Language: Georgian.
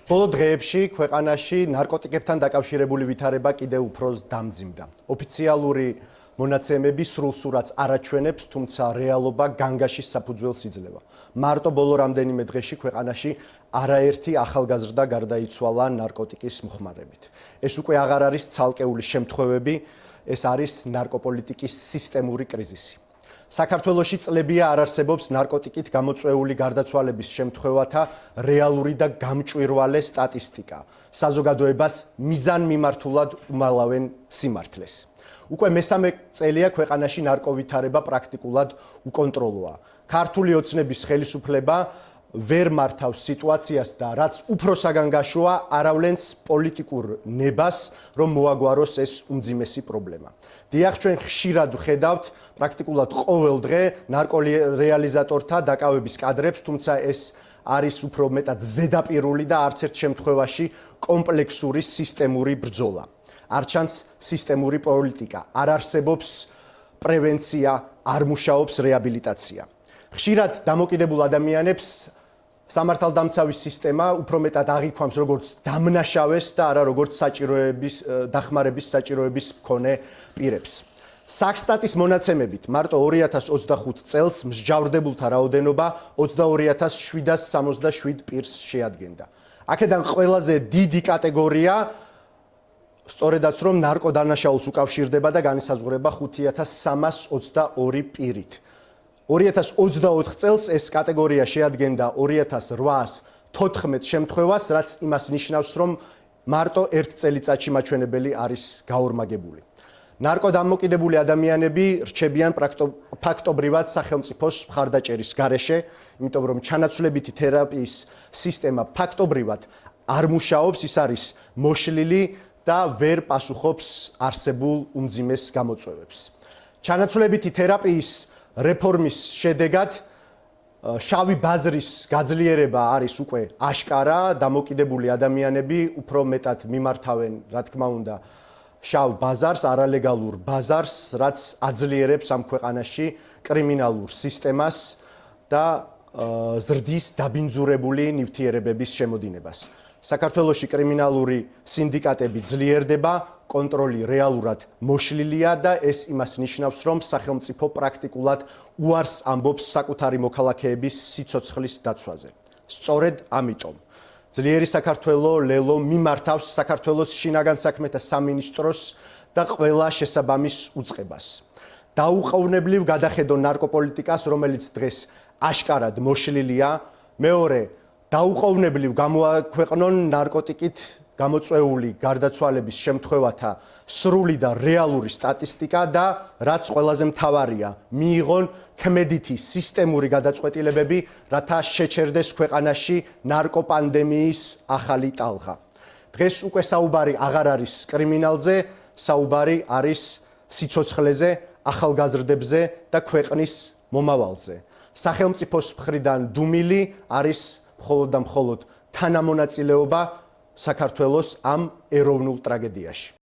ბოლო დღეებში ქვეყანაში ნარკოტიკებთან დაკავშირებული ვითარება კიდევ უფრო დამძიმდა. ოფიციალური მონაცემები სრულსურათს არაჩვენებს, თუმცა რეალობა განგაშის საფუძველს იძლევა. მარტო ბოლო რამდენიმე დღეში ქვეყანაში არაერთი ახალგაზრდა გარდაიცვალა ნარკოტიკის მოხმარებით. ეს უკვე აღარ არის ცალკეული შემთხვევები, ეს არის ნარკოპოლიტიკის სისტემური კრიზისი. საქართველოში წლებია არ არსებობს ნარკოტიკით გამოწვეული გარდაცვალების შემთხვევათა რეალური და გამჭვირვალე სტატისტიკა. საზოგადოებას მიზანმიმართულად უმალავენ სიმართლეს. უკვე მესამე წელია ქვეყანაში ნარკოვითარება პრაქტიკულად უკონტროლოა. ქართული ოცნების ხელისუფლება ვერ მართავს სიტუაციას და რაც უფრო საგანგაშოა, აავლენს პოლიტიკურ ნებას, რომ მოაგვაროს ეს უმძიმესი პრობლემა. დიახ, ჩვენ ხშირად ვხედავთ პრაქტიკულად ყოველ დღე ნარკორეალიზატორთა დაკავების კადრებს, თუმცა ეს არის უფრო მეტად ზედაპირული და არც ერთ შემთხვევაში კომპლექსური სისტემური ბრძოლა. არ ჩანს სისტემური პოლიტიკა, არ არსებობს პრევენცია, არ მუშაობს რეაბილიტაცია. ხშირად დამოკიდებულ ადამიანებს სამართალდამცავის სისტემა უფრო მეტად აღიქვამს როგორც დამნაშავეს და არა როგორც დახმარების საჭიროების მქონე პირებს. საქსტატის მონაცემებით მარტო 2025 წელს მსჯავრდებულთა რაოდენობა 22767 პირს შეადგენდა. აქედან ყველაზე დიდი კატეგორია სწორედაც რომ ნარკოდანაშაულს უკავშირდება და განისაზღვრება 5322 პირით. 2024 წელს ეს კატეგორია შეადგენდა 2814 შემთხვევას, რაც იმას ნიშნავს, რომ მარტო ერთ წელიწადში მაჩვენებელი არის გაორმაგებული. ნარკოდამოკიდებული ადამიანები რჩებიან ფაქტობრივად სახელმწიფოს მხარდაჭერის გარეშე, იმიტომ რომ ჩანაცვლებითი თერაპიის სისტემა ფაქტობრივად არ მუშაობს, ის არის მოშლილი და ვერ პასუხობს არსებულ უმძიმეს გამოწვევებს. ჩანაცვლებითი თერაპიის რეფორმის შედეგად შავი ბაზრის გაძლიერება არის უკვე აშკარა, დამოკიდებული ადამიანები უფრო მეტად მიმართავენ, რა თქმა უნდა, შავ ბაზარს, არალეგალურ ბაზარს, რაც აძლიერებს ამ ქვეყანაში კრიმინალურ სისტემას და ზრდის დაბინძურებული ნივთიერებების შემოდინებას. საქართველოში კრიმინალური სინდიკატები ძლიერდება, კონტროლი რეალურად მოშლილია და ეს იმას ნიშნავს, რომ სახელმწიფო პრაქტიკულად უარს ამბობს საკუთარი მოქალაქეების სიცოცხლის დაცვაზე. სწორედ ამიტომ ძლიერი საქართველო ლელო მიმართავს საქართველოს შინაგან საქმეთა სამინისტროს და ყველა შესაბამის უწყებას. დაუყოვნებლივ გადახედო ნარკოპოლიტიკას, რომელიც დღეს აშკარად მოშლილია, მეორე დაუყოვნებლივ გამოაქვეყნონ ნარკოტიკით გამოწვეული გარდაცვალების შემთხვევათა სრული და რეალური სტატისტიკა და რაც ყველაზე მთავარია, მიიღონ ქმედითი სისტემური გადაწყვეტილებები, რათა შეჩერდეს ქვეყანაში ნარკოპანდემიის ახალი ტალღა. დღეს უკვე საუბარი აღარ არის კრიმინალზე, საუბარი არის სიცოცხლეზე, ახალგაზრდებზე და ქვეყნის მომავალზე. სახელმწიფოს მხრიდან დუმილი არის მხოლოდ და მხოლოდ თანამონაწილეობა საქართველოს ამ ეროვნულ ტრაგედიაში.